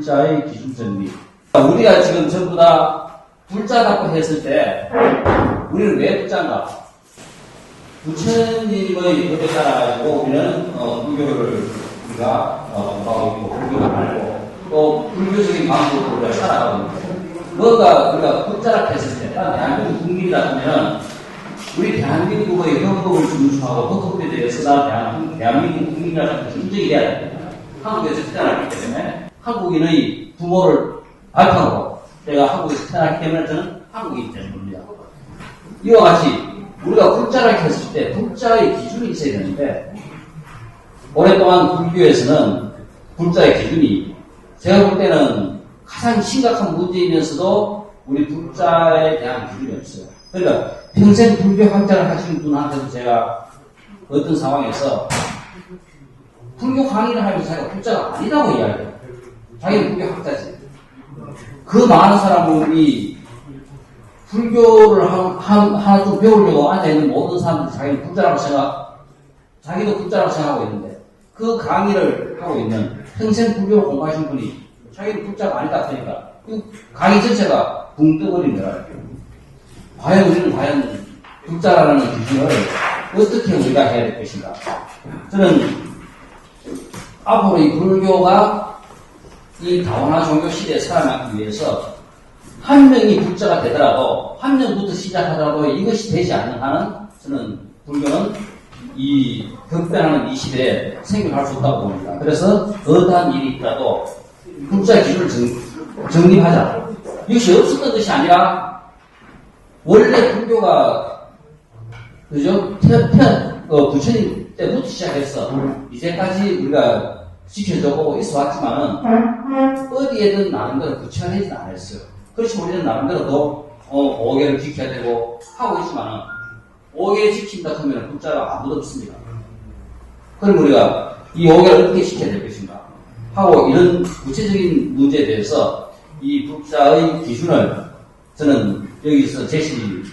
불자의 기준 정리. 우리가 지금 전부 다 불자라고 했을 때 우리는 왜 불자인가? 부처님의 법에 따라가지고 우리는 불교를 우리가 공부하고 있고 불교를 알고 또 불교적인 방법으로 우리가 살아가고 있고 뭔가 우리가 불자라고 했을 때 대한민국 국민이라 하면 우리 대한민국의 헌법을 준수하고 헌법에 대해서 대한민국 국민이라는 것을 인정이 돼야 됩니다. 한국에서 태어났기 때문에 한국인의 부모를 발표하고 내가 한국에서 태어났기 때문에 저는 한국인이 되는 겁니다. 이와 같이 우리가 불자라고 했을 때 불자의 기준이 있어야 되는데 오랫동안 불교에서는 불자의 기준이 제가 볼 때는 가장 심각한 문제이면서도 우리 불자에 대한 기준이 없어요. 그러니까 평생 불교 학자를 하시는 분한테도 제가 어떤 상황에서 불교 강의를 하면서 자기가 불자가 아니라고 이야기해요. 자기는 불교 학자지. 그 많은 사람들이 불교를 하나 좀 배우려고 앉아있는 모든 사람들이 자기는 불자라고 자기도 불자라고 생각하고 있는데 그 강의를 하고 있는 평생 불교를 공부하신 분이 자기는 불자가 아니다 하니까 그 강의 전체가 붕 떠버린 거라. 과연 불자라는 기준을 어떻게 우리가 해야 될 것인가? 저는 앞으로 이 불교가 이 다원화 종교 시대에 살아남기 위해서 한 명이 불자가 되더라도 한 명부터 시작하더라도 이것이 되지 않는 한은 저는 불교는 이 급변하는 이 시대에 생존할 수 없다고 봅니다. 그래서 어떠한 일이 있더라도 불자 기준을 정립하자. 이것이 없었던 것이 아니라 원래 불교가 그죠? 부처님 때부터 시작해서 이제까지 우리가 지켜져보고 있어 왔지만은 어디에든 나름대로 구체화되지 않았어요. 그렇지 우리는 나름대로 또 5개를 지켜야 되고 하고 있지만은 5개 지킨다 하면 불자가 아무도 없습니다. 그럼 우리가 이 5개를 어떻게 지켜야 될 것인가 하고 이런 구체적인 문제에 대해서 이 불자의 기준을 저는 여기서 제시를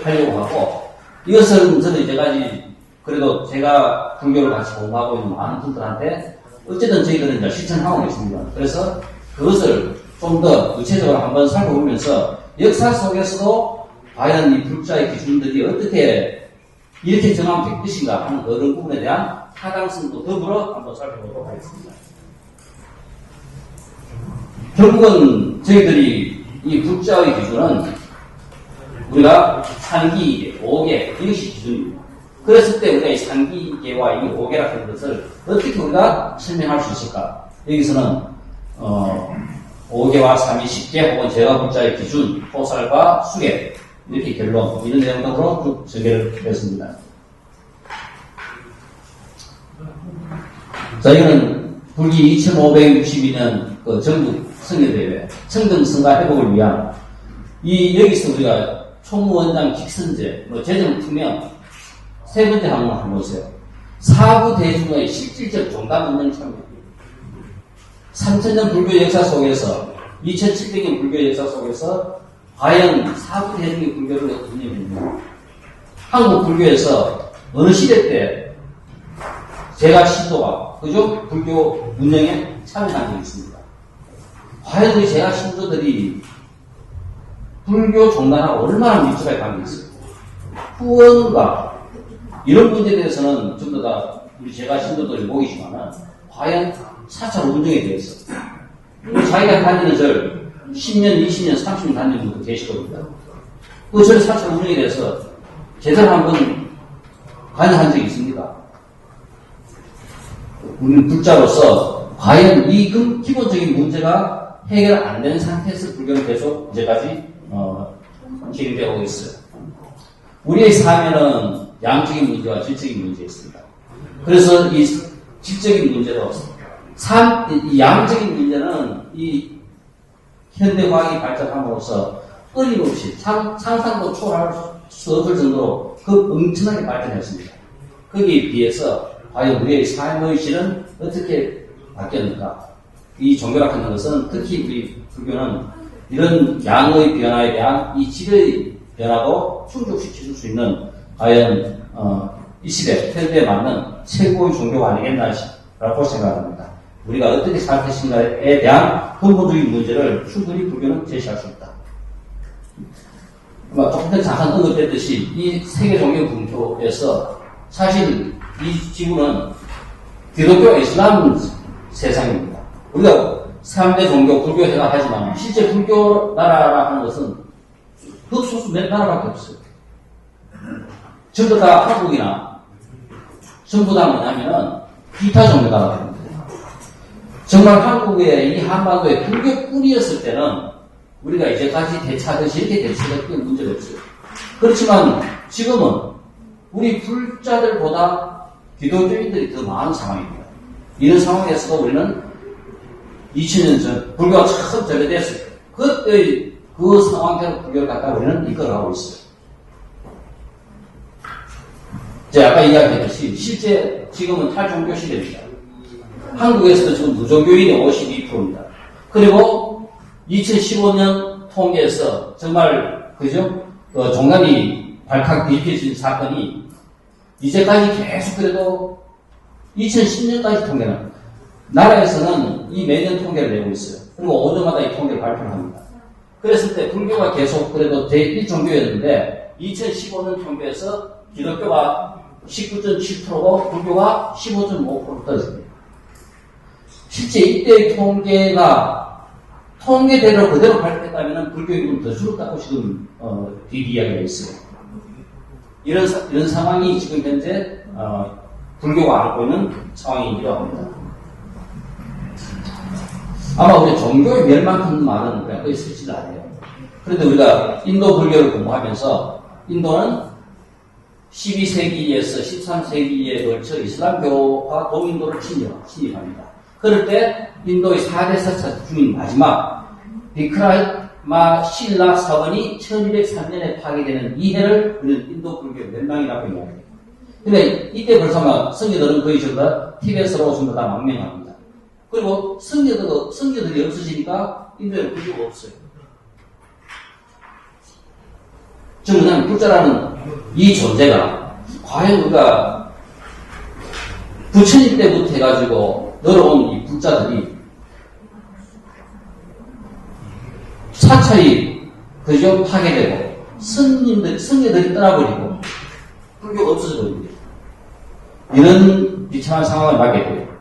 하려고 하고 이것은 저는 이제까지 그래도 제가 불교를 같이 공부하고 있는 많은 분들한테 어쨌든 저희들은 이제 실천하고 있습니다. 그래서 그것을 좀 더 구체적으로 한번 살펴보면서 역사 속에서도 과연 이 불자의 기준들이 어떻게 이렇게 정하면 될 것인가 하는 그런 부분에 대한 타당성도 더불어 한번 살펴보도록 하겠습니다. 결국은 저희들이 이 불자의 기준은 우리가 상기이계, 오계 이것이 기준입니다. 그랬을 때 우리가 이 상기이계와 이 오계라는 것을 어떻게 우리가 설명할 수 있을까? 여기서는 오계와 삼위십계 혹은 제가 불자의 기준, 포살과 수계 이렇게 결론 이런 내용으로 쭉 전개를 했습니다. 저희는 불기 2562년 그 전국 성교대회 청정성과 회복을 위한 여기서 우리가 총무원장 직선제, 재정투명 세 번째 항목 한번 보세요. 사부 대중의 실질적 종단 운영 참여. 3000년 불교 역사 속에서 2700년 불교 역사 속에서 과연 사부 대중의 불교를 운영했느냐. 한국 불교에서 어느 시대 때 제가 신도가 그죠? 불교 운영에 참여한 적이 있습니다. 과연 우리 제가 신도들이 불교 종단하고 얼마나 밀접하게 관계가 있어요. 후원과 이런 문제에 대해서는 전부 다 우리 제가 신도들이 모이지만은 과연 사찰 운영에 대해서 자기가 다니는 절 10년, 20년, 30년 다니는 분도 계시거든요. 그 절 사찰 운영에 대해서 제대로 한번 관여한 적이 있습니다. 우리는 불자로서 과연 이 기본적인 문제가 해결 안 된 상태에서 불교는 계속 이제까지 진행되어 오고 있어요. 우리의 삶에는 양적인 문제와 질적인 문제가 있습니다. 그래서 이 질적인 문제로 이 양적인 문제는 이 현대과학이 발전함으로써 끊임없이 상상도 초월할 수 없을 정도로 엄청나게 발전했습니다. 거기에 비해서 과연 우리의 삶의 질은 어떻게 바뀌었는가? 이 종교라 하는 것은 특히 우리 불교는 이런 양의 변화에 대한 이 질의 변화도 충족시킬 수 있는 과연 이 시대 현대에 맞는 최고의 종교가 아니겠나라고 생각합니다. 우리가 어떻게 살 것인가에 대한 근본적인 문제를 충분히 불교는 제시할 수 있다. 조금 전에 잠깐 언급했듯이 이 세계 종교 분교에서 사실 이 지구는 기독교 이슬람 세상입니다. 우리가 3대 종교 불교회가 하지만 실제 불교 나라라 하는 것은 흑수수 몇 나라밖에 없어요. 전부 다 한국이나 전부 다 뭐냐면은 기타 종교가 됩니다. 정말 한국의 이 한반도의 불교뿐이었을 때는 우리가 이제까지 대처하듯이 이렇게 대처했던 문제가 없어요. 그렇지만 지금은 우리 불자들보다 기독교인들이 더 많은 상황입니다. 이런 상황에서도 우리는 2000년 전 불교가 처음 전래됐을 때 그때의 그 상황대로 불교를 갖다 우리는 이끌어가고 있어요. 제가 아까 이야기했듯이 실제 지금은 탈종교 시대입니다. 한국에서도 지금 무종교인이 52%입니다. 그리고 2015년 통계에서 정말 그죠? 종단이 발칵 뒤집혀진 사건이 이제까지 계속 그래도 2010년까지 통계는 나라에서는 이 매년 통계를 내고 있어요. 그리고 5년마다 이 통계를 발표를 합니다. 그랬을 때 불교가 계속 그래도 제1종교였는데 2015년 통계에서 기독교가 19.7%고 불교가 15.5% 떨어집니다. 실제 이때의 통계대로 그대로 발표했다면 불교인은 더 줄었다고 지금 뒷이야기가 있어요. 이런 상황이 지금 현재 불교가 앓고 있는 상황이기도 합니다. 아마 우리 종교의 멸망한 말은 그냥 거의 쓰지도 않아요. 그런데 우리가 인도 불교를 공부하면서 인도는 12세기에서 13세기에 걸쳐 이슬람교와 동인도를 침입합니다. 그럴 때 인도의 4대 사차 중인 마지막 비크라마 실라 사원이 1203년에 파괴되는 이 해를 우리는 인도 불교의 멸망이라고 이야기합니다. 근데 이때 벌써 성녀들은 거의 전부 다 티베트로 전부 다 망명합니다. 그리고 성녀들이 없어지니까 인도에는 불교가 없어요. 즉 뭐냐면 불자라는 이 존재가 과연 우리가 부처님 때부터 해가지고 늘어온 이 불자들이 사찰이 그저 파괴되고 성녀들이 떠나버리고 불교가 없어져버립니다. 이런 비참한 상황을 맞게 돼요.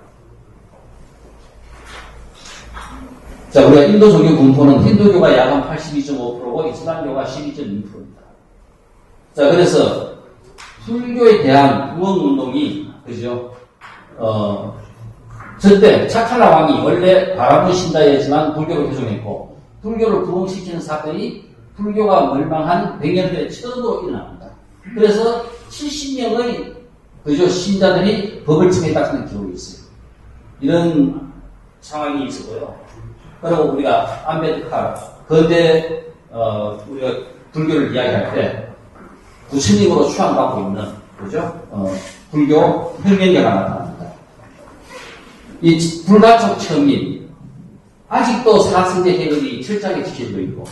자, 우리가 인도 종교 분포는 힌두교가 약 한 82.5%고 이슬람교가 12.2%입니다. 자, 그래서 불교에 대한 부흥운동이 그죠? 저때 차칼라 왕이 원래 바라본 신자였지만 불교를 개종했고 불교를 부흥시키는 사건이 불교가 멸망한 100년 후에 처음으로 일어납니다. 그래서 70명의 그죠? 신자들이 법을 청했다는 기록이 있어요. 이런 상황이 있었고요. 그리고 우리가 암베드카르 근대 우리가 불교를 이야기할 때 부처님으로 추앙받고 있는 그죠? 불교 혁명가가 나타납니다. 이 불가촉 천민 아직도 사승제 해법이 철저하게 지켜지고 있고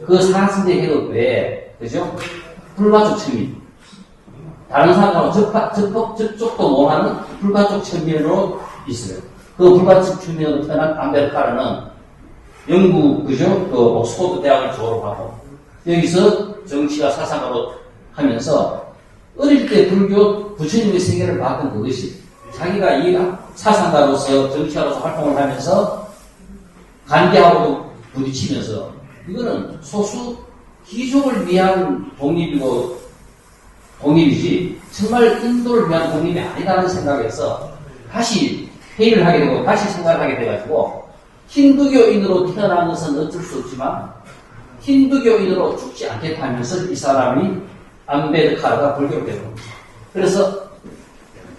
그 사승제 해법 외에 그죠? 불가촉 천민 다른 사람하고 접촉도 못하는 불가촉 천민으로 있어요. 그 불가촉 천민으로 태어난 암베드카르는 영국 그죠? 그 옥스퍼드 대학을 졸업하고 여기서 정치와 사상으로 하면서 어릴 때 불교 부처님의 세계를 봤던 그것이 자기가 이 사상가로서 정치가로서 활동을 하면서 간계하고 부딪히면서 이거는 소수 귀족을 위한 독립이지 정말 인도를 위한 독립이 아니라는 생각에서 다시 회의를 하게 되고 다시 생각을 하게 돼가지고 힌두교인으로 태어난 것은 어쩔 수 없지만 힌두교인으로 죽지 않겠다면서 이 사람이 암베드카르가 불교를 배웁니다. 그래서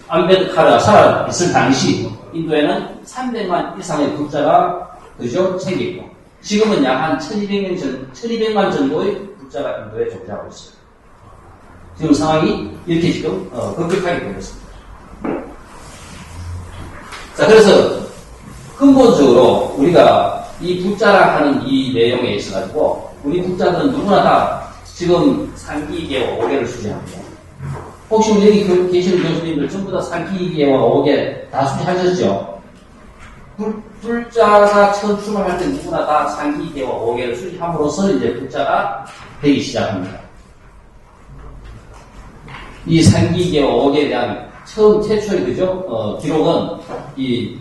암베드카르가 살아있을 당시 인도에는 300만 이상의 불자가 그죠? 생기고 지금은 약 한 1200만 정도의 불자가 인도에 존재하고 있어요. 지금 상황이 이렇게 지금 급격하게 되고 있습니다. 자, 그래서 근본적으로 우리가 이 불자라 하는 이 내용에 있어가지고 우리 불자들은 누구나 다 지금 상기계와 5계를 수행합니다. 혹시 여기 계시는 교수님들 전부 다 상기계와 5계 다 수행하셨죠? 불자가 처음 출발할 때 누구나 다 상기계와 오계를 수집함으로써 이제 불자가 되기 시작합니다. 이 상기계와 오계에 대한 처음 최초의 기록은 이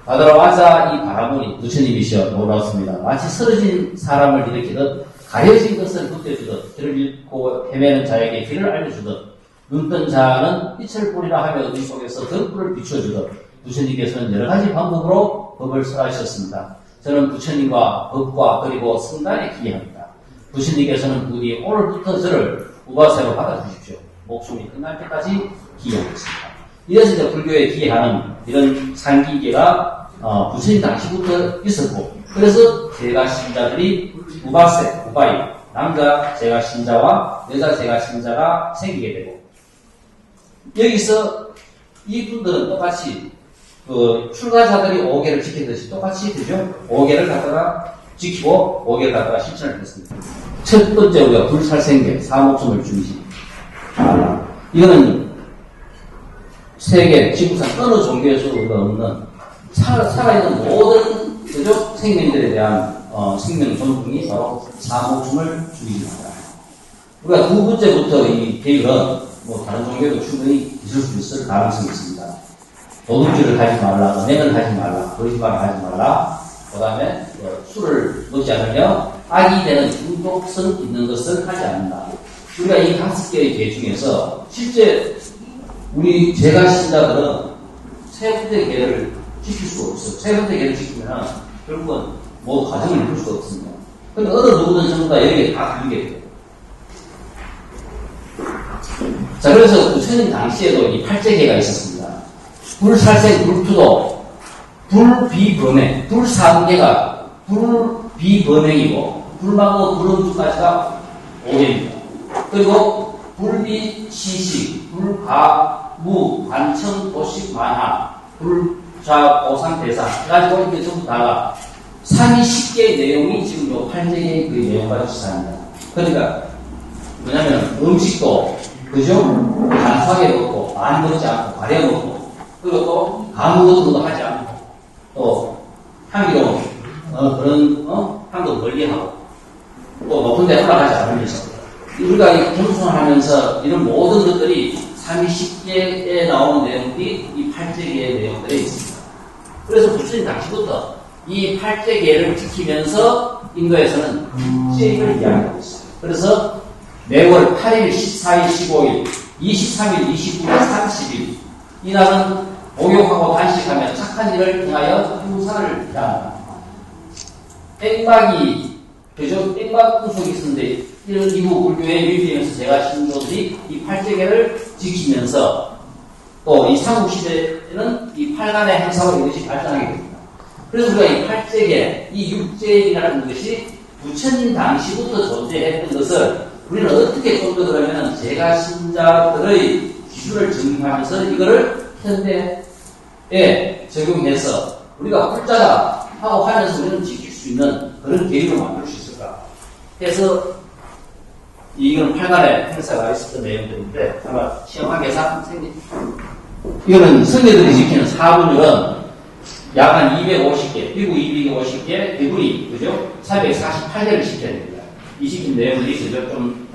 바드라와자 이 바라보니 부처님이시여 놀라웠습니다. 마치 쓰러진 사람을 일으키듯 가려진 것을 붙여주듯 길을 잃고 헤매는 자에게 길을 알려주듯 눈뜬 자는 빛을 보리라 하며 어둠 속에서 등불을 비춰주듯 부처님께서는 여러 가지 방법으로 법을 설하셨습니다. 저는 부처님과 법과 그리고 성단에 기여합니다. 부처님께서는 부디 오늘부터 저를 우바세로 받아주십시오. 목숨이 끝날 때까지 기여하겠습니다. 이래서 이제 불교에 기여하는 이런 상기계가 부처님 당시부터 있었고, 그래서 제가 신자들이 우바세, 우바이, 남자 제가 신자와 여자 제가 신자가 생기게 되고, 여기서 이분들은 똑같이 출가자들이 5계를 지키듯이 똑같이 되죠. 5계를 갖다가 지키고 5계를 갖다가 실천을 했습니다. 첫 번째 우리가 불살생계, 사목숨을 중시. 이거는 세계, 지구상 어느 종교에서도 없는 살아있는 모든 생명들에 대한 생명 존중이 바로 사목숨을 중시합니다. 우리가 두 번째부터 이 계율은 다른 종교도 충분히 있을 수 있을 가능성이 있습니다. 도둑질을 하지 말라, 은행을 하지 말라, 거짓말을 하지 말라, 그 다음에 술을 먹지 않으며 악이 되는 중독성 있는 것을 하지 않는다. 우리가 이 5개의 계 중에서 실제 우리 제가 신자들은 세 번째 계를 지킬 수가 없어요. 세 번째 계를 지키면 결국은 모두 가정을 이룰 수가 없습니다. 근데 어느 누구든 전부 다 여기에 다 들게 돼요. 자, 그래서 부처님 당시에도 이 8제계가 있었습니다. 불살생, 불투도, 불비범행, 불사계가 불비범행이고, 불망고, 불음주까지가 5계입니다. 그리고 불비시식, 불가무, 관청, 도식, 만하, 불자, 보상, 대상, 가지고 이게 전부 다가 상위 10개의 내용이 지금 요 8제계의 그 내용과 유사합니다. 그러니까, 뭐냐면 음식도, 그죠? 단순하게 먹고, 많이 먹지 않고, 가려 먹고, 그리고 또 아무것도 하지 않고, 또 향기로운 향도 멀리하고, 또 높은 데 올라가지 않으면서 우리가 이 경sun을 하면서 이런 모든 것들이 30개에 나오는 내용들이 이 8제계의 내용들에 있습니다. 그래서 부처님 당시부터 이 8제계를 지키면서 인도에서는 제익을 이야기하고 있어요. 그래서 매월 8일, 14일, 15일, 23일, 29일, 30일 이날은 목욕하고 단식하며 착한 일을 행하여 유사를 기한다. 땡박이, 그죠? 땡박 풍속이 있었는데, 이런 이후 불교의 유지에서 제가 신도들이 이 8제계를 지키면서 또 이 삼국시대에는 이 8간의 행사로 이것이 발전하게 됩니다. 그래서 우리가 이 8제계, 이 6제계라는 것이 부처님 당시부터 존재했던 것을 우리는 어떻게 좀 더 그러면 제가 신자들의 기준을 정립하면서 이거를 현대에 적용해서 우리가 불자다 하고 하면서 우리는 지킬 수 있는 그런 계율을 만들 수 있을까 해서 이건 8간의 행사가 있었던 내용들인데 아마 시험학에서 이거는 성녀들이 지키는 사분율은 약 한 250개, 비구 250개, 비구리, 그죠? 448개를 지켜야 됩니다. 이 지킨 내용들이 그죠? 좀,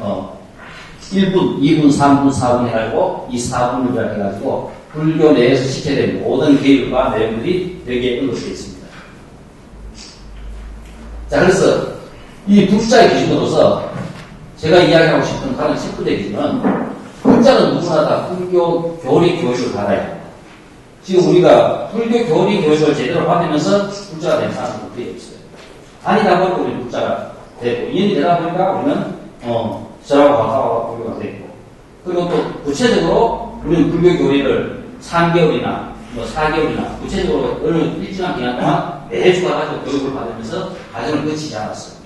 1분, 2분, 3분, 4분 해가지고 이 4분율이라 해가지고 불교 내에서 지켜야 되는 모든 계율과 내용들이 여기에 언급되어 있습니다. 자, 그래서 이 불자의 기준으로서 제가 이야기하고 싶은 다른 첫 번째 기준은 불자는 누구나 다 불교 교리 교육을 받아야 합니다. 지금 우리가 불교 교리 교육을 제대로 받으면서 불자가 된 사람은 거의 없어요. 아니다 보니까 우리 불자가 되고, 인연이 되다 보니까 우리는, 저하고 가까워 불교가 되고, 그리고 또 구체적으로 우리는 불교 교리를 3개월이나 4개월이나 구체적으로 어느 일정한 기간 동안 매주가 가지고 교육을 받으면서 과정을 거치지 않았어요.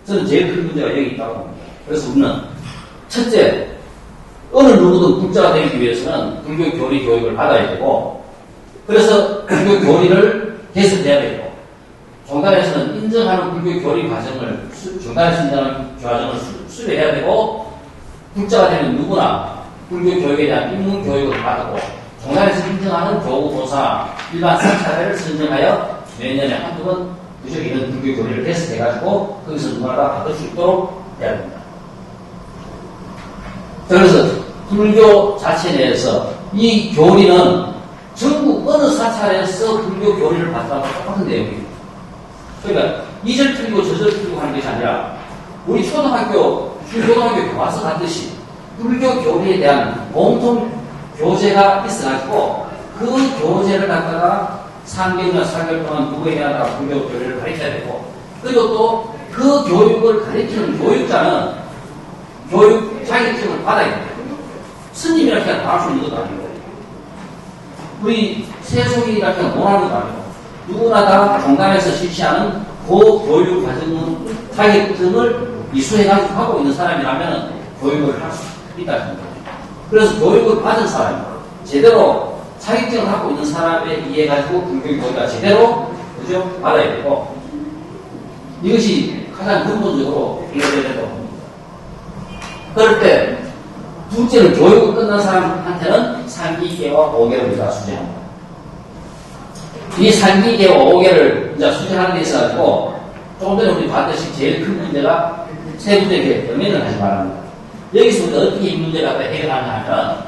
저는 제일 큰 문제가 여기 있다고 봅니다. 그래서 우리는 첫째, 어느 누구든 불자가 되기 위해서는 불교 교리 교육을 받아야 되고, 그래서 불교 교리를 개선해야 되고, 종단에서는 인정하는 불교 교리 과정을, 종단에서 인정하는 과정을 수료해야 되고, 불자가 되면 누구나 불교 교육에 대한 입문 교육을 받고, 종단에서 인정하는 교우보사, 일반 사찰을 선정하여 매년에 한두 번 그저 이런 불교 교리를 테스트해가지고 거기서 누구나 받을 수 있도록 해야 됩니다. 그래서 불교 자체 내에서 이 교리는 전국 어느 사찰에서 불교 교리를 받다가 똑같은 내용입니다. 그러니까 이절 틀리고 저절 틀리고 하는 것이 아니라 우리 초등학교, 중고등학교 교과서 같듯이 불교 교리에 대한 공통 교재가 있어가지고 그 교재를 갖다가 3개월이나 4개월 동안 누구에 대한 불교 교리를 가르쳐야 되고, 그리고 또 그 교육을 가르치는 교육자는 교육 자격증을 받아야 됩니다. 스님이라 그냥 다 할 수 있는 것도 아니고, 우리 세속이라 그냥 원하는 것도 아니고, 누구나 다 종단에서 실시하는 그 교육 과정은 자격증을 이수해가지고 하고 있는 사람이라면 교육을 할 수 있다는 거예요. 그래서 교육을 받은 사람이 제대로 자격증을 갖고 있는 사람에 의해 가지고 불교 교육을 제대로 그죠? 받아야 되고, 이것이 가장 근본적으로 해결돼야 된다고 봅니다. 그럴 때 둘째는 교육을 끝난 사람한테는 상기계와 5개를 우리가 수행합니다. 이 상기계와 5개를 이제 수행하는 데 있어가지고 조금 전에 우리 봤듯이 제일 큰 문제가 세 문제에 연연을 하지 말합니다. 여기서 우리가 어떻게 이 문제를 해결하냐 하면,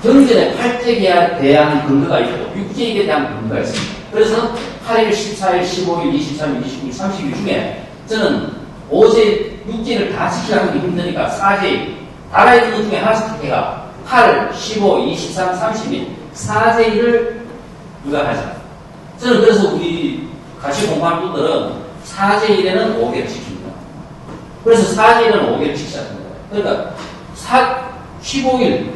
경전에 8tek에 대한 근거가 있고 6제에 대한 근거가 있습니다. 그래서 8일, 14일, 15일, 23일, 29일, 30일 중에 저는 5제, 6제를 다 지키려고 힘드니까 4제, 달아 있는 것 중에 하나씩 택해가 8, 15, 23, 30일, 4제1을 우리가 하자. 저는 그래서 우리 같이 공부하는 분들은 4제1에는 5개를 지킵니다. 그래서 4제1에는 5개를 지키자는 거예요. 그러니까 15일,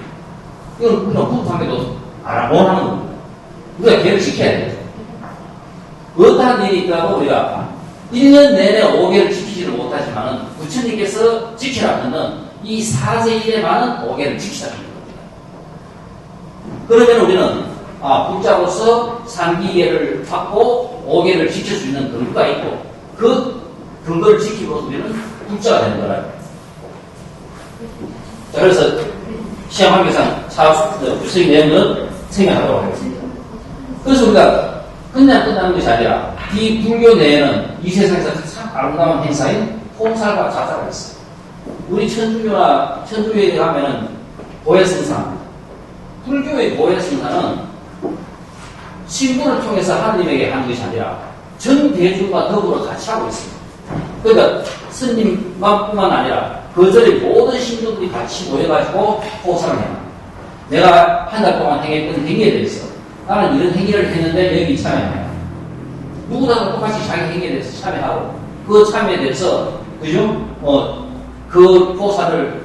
이건 그냥 부부관계도 원하는 겁니다. 우리가 걔를 지켜야 돼요. 어떠한 일이 있더라도 우리가 1년 내내 5개를 지키지를 못하지만 부처님께서 지키라는 이 4제1에만은 5개를 지키자는 겁니다. 그러면 우리는 불자로서 상기계를 받고 5개를 지킬 수 있는 근거가 있고, 그 근거를 지키고 우리는 불자가 되는 거라요. 자, 그래서 시험 합격상 부서의 내용은 생각하도록 하겠습니다. 그래서 우리가 그냥 끝나는 것이 아니라 이 불교 내에는 이 세상에서 가장 아름다운 행사인 포살과 자살가 있어요. 우리 천주교에 가면은 보혜승사입니다. 불교의 보혜승사는 신부를 통해서 하느님에게 하는 것이 아니라 전 대중과 더불어 같이 하고 있습니다. 그러니까 스님만뿐만 아니라 거절의 모든 신도들이 같이 모여가지고 포살을 해요. 내가 한 달 동안 행했던 행위에 대해서 나는 이런 행위를 했는데 여기 참여해요. 누구나 똑같이 자기 행위에 대해서 참여하고, 그 참여에 대해서 그죠? 그 포살을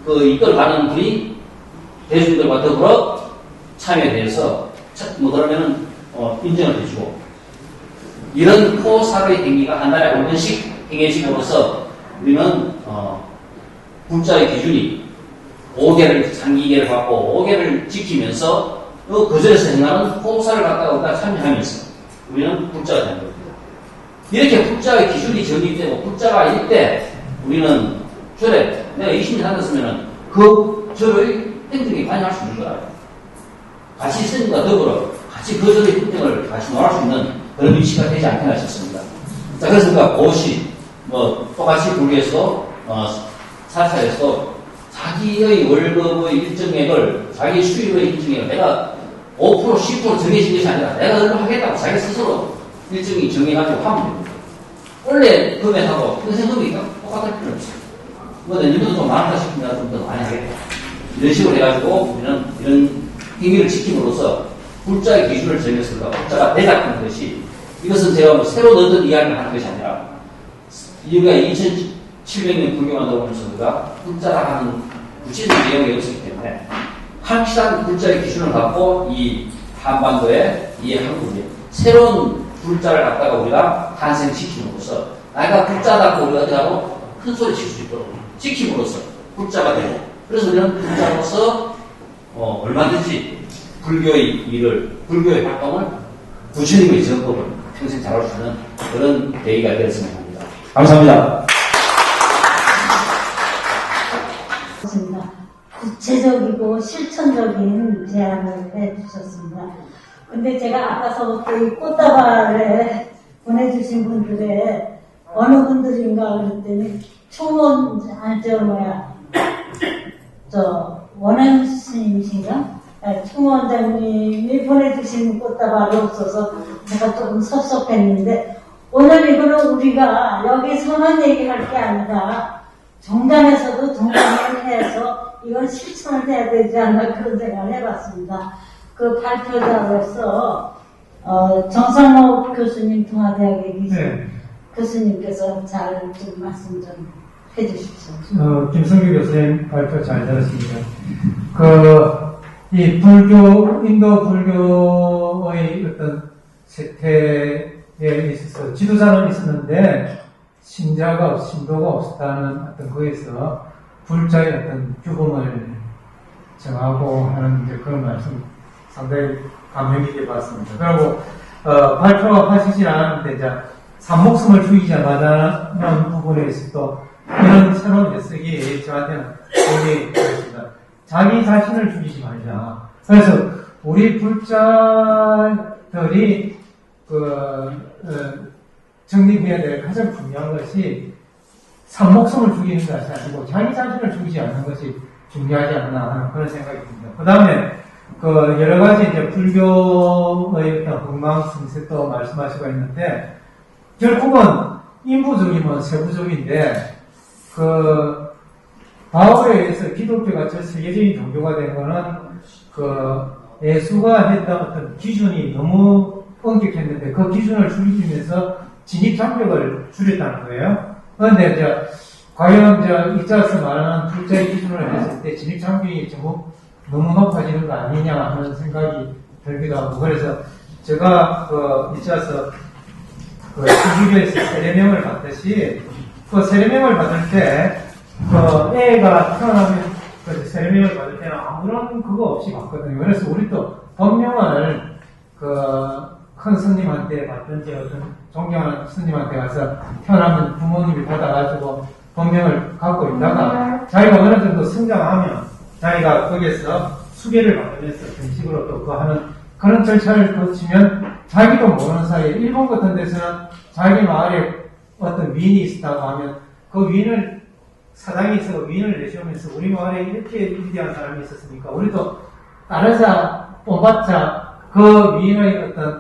이끌어가는 분이 대중들과 더불어 참여에 대해서 그러면은 인정을 해주고, 이런 포살의 행위가 한 달에 한 번씩 행해짐으로써 우리는 불자의 기준이 5개를 상기계를 받고 5개를 지키면서 거절에서 행하는 포살을 갖다가 우리가 참여하면서 우리는 불자가 되는 겁니다. 이렇게 불자의 기준이 정립되고 불자가 일 때 우리는 절에 내가 20년 앉았으면 그 절의 행정에 관여할 수 있는 거라요. 같이 스님과 더불어 같이 그 절의 행정을 같이 논할 수 있는 그런 위치가 되지 않겠나 싶습니다. 자, 그래서 우리가 그것이 똑같이 불교에서 사찰에서 자기의 월급의 일정액을, 자기 수입의 일정액을 내가 5%, 10% 정해진 것이 아니라 내가 얼마 하겠다고 자기 스스로 일정이 정해가지고 하면 됩니다. 원래 금액하고 평생 금액이 똑같을 필요는 없어요. 내년도 좀 많다 싶으면 좀 더 많이 하겠다. 이런 식으로 해가지고 우리는 이런 행위를 지킴으로써 불자의 기준을 정했습니다. 불자가 대작하는 것이, 이것은 제가 새로 얻은 이야기를 하는 것이 아니라 우리가 2700년 불교만 들어오면서 우리가 불자라 하는 구체적인 내용이 없었기 때문에 확실한 불자의 기준을 갖고 이 한반도에, 이 한국에 새로운 불자를 갖다가 우리가 탄생시킴으로써 내가 불자다고 우리가 어떻게하고 큰 소리 칠 수 있도록 지킴으로써 불자가 되고, 그래서 우리는 불자로서 얼마든지 불교의 일을, 불교의 활동을, 부처님의 정법을 평생 잘할 수 있는 그런 계기가 되었으면 합니다. 감사합니다. 구체적인 구체적이고 실천적인 제안을 해주셨습니다. 근데 제가 아까서부터 이 꽃다발에 보내주신 분들의 어느 분들인가 그랬더니 원행 스님이신가? 총원장님이 보내주신 꽃다발이 없어서 제가 조금 섭섭했는데, 오늘 이거는 우리가 여기서만 얘기할 게 아니라 정당에서도 정당을 해서 이건 실천을 해야 되지 않나 그런 생각을 해봤습니다. 그 발표자로서 정상호 교수님 동아대학에 계신 교수님께서 잘 좀 말씀 좀 해주십시오. 김성규 교수님 발표 잘 들었습니다. 이 인도 불교의 어떤 세태에 있어서 지도자는 있었는데, 신도가 없었다는 어떤 거에서 불자의 어떤 규범을 정하고 하는 그런 말씀 상당히 감명 깊게 봤습니다. 그리고, 발표하시진 않았는데, 이제, 산목숨을 죽이지 말라는 부분에 있어서 이런 새로운 메시지 저한테는 굉장히 좋았습니다. 자기 자신을 죽이지 말자. 그래서 우리 불자들이 정립해야 될 가장 중요한 것이 산목숨을 죽이는 것이 아니고 자기 자신을 죽이지 않는 것이 중요하지 않나 하는 그런 생각이 듭니다. 그 다음에 여러 가지 이제 불교의 어떤 흥망 승세도 말씀하시고 있는데, 결국은 인부적이면 세부적인데, 바울에 의해서 기독교가 전 세계적인 종교가 된 거는 예수가 했던 어떤 기준이 너무 엄격했는데 그 기준을 줄이면서 진입 장벽을 줄였다는 거예요. 그런데 이제 과연 이자에서 말하는 불자의 기준을 했을 때 진입 장벽이 너무 높아지는 거 아니냐 하는 생각이 들기도 하고, 그래서 제가 이자에서 수주교에서 세례명을 받듯이 세례명을 받을 때 애가 태어나면 세례명을 받을 때는 아무런 그거 없이 받거든요. 그래서 우리도 법명을 큰 스님한테 받든지 어떤 존경하는 스님한테 가서 태어나면 부모님이 받아가지고 법명을 갖고 있다가 자기가 어느 정도 성장하면 자기가 거기에서 수계를 받으면서 정식으로 또 하는 그런 절차를 거치면 자기도 모르는 사이에 일본 같은 데서는 자기 마을에 어떤 위인이 있다고 하면 그 위인을 사당이 있어 위인을 내세우면서 우리 마을에 이렇게 위대한 사람이 있었으니까 우리도 따라서 뽑았자 그 위인의 어떤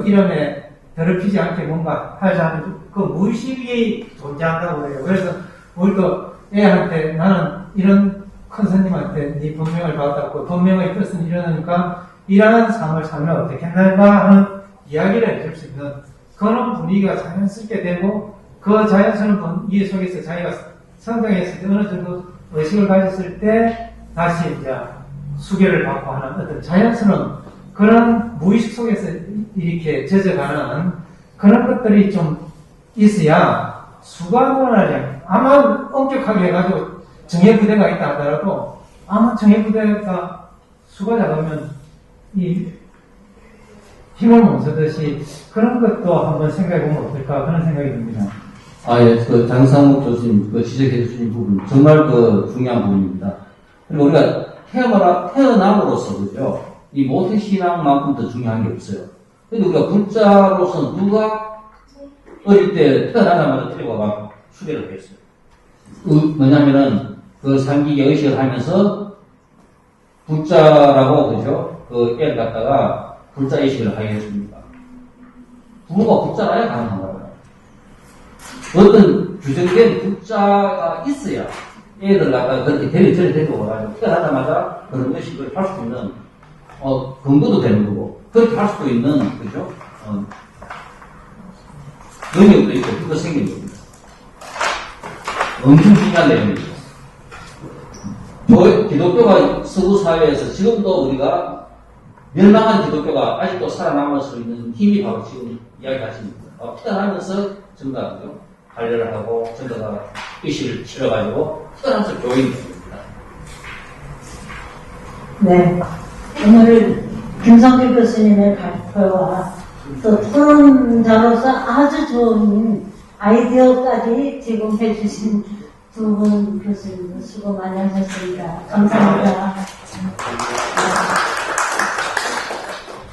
이름에 더럽히지 않게 뭔가 하자는 그 무의식이 존재한다고 해요. 그래서 우리도 애한테 나는 이런 큰 스님한테 네 법명을 받았고 법명의 뜻은 이러니까 이러한 삶을 살면 어떻겠는가 하는 이야기를 해줄 수 있는 그런 분위기가 자연스럽게 되고, 그 자연스러운 분위기 속에서 자기가 성장했을 때 어느 정도 의식을 가졌을 때 다시 이제 수계를 받고 하는 어떤 자연스러운 그런 무의식 속에서 이렇게 젖어가는 그런 것들이 좀 있어야 수강을 하냐. 아마 엄격하게 해가지고 정예부대가 있다 하더라도 아마 정예부대가 수가 작으면 힘을 못 쓰듯이 그런 것도 한번 생각해보면 어떨까 그런 생각이 듭니다. 예, 장상욱 교수님 지적해 주신 부분 정말 중요한 부분입니다. 그리고 우리가 태어남으로써 그죠? 이 모태 신앙만큼 더 중요한 게 없어요. 근데 우리가 불자로서 누가 어릴 때 태어나자마자 데려와서 수배를 했어요. 뭐냐면은 상기계 의식을 하면서 불자라고 그죠? 애를 갖다가 불자 의식을 하게 했습니다. 부모가 불자라야 가능한 거예요. 어떤 규정된 불자가 있어야 애들 갖다가 그렇게 대리처리 데리고 와가지고 태어나자마자 그런 의식을 할 수 있는 근거도 되는 거고 그렇게 할 수도 있는 그죠? 능력도 있고 그거 생긴 겁니다. 엄청 중요한 내용입니다. 기독교가 서구 사회에서 지금도 우리가 멸망한 기독교가 아직도 살아남을 수 있는 힘이 바로 지금 이야기하십니다. 태어나면서 전가죠. 관례를 하고 전가가 의식을 치러가지고 태어나면서 교인이 됩니다. 네. 오늘 김성규 교수님의 발표와 또 토론자로서 아주 좋은 아이디어까지 제공해 주신 두 분 교수님 수고 많이 하셨습니다. 감사합니다.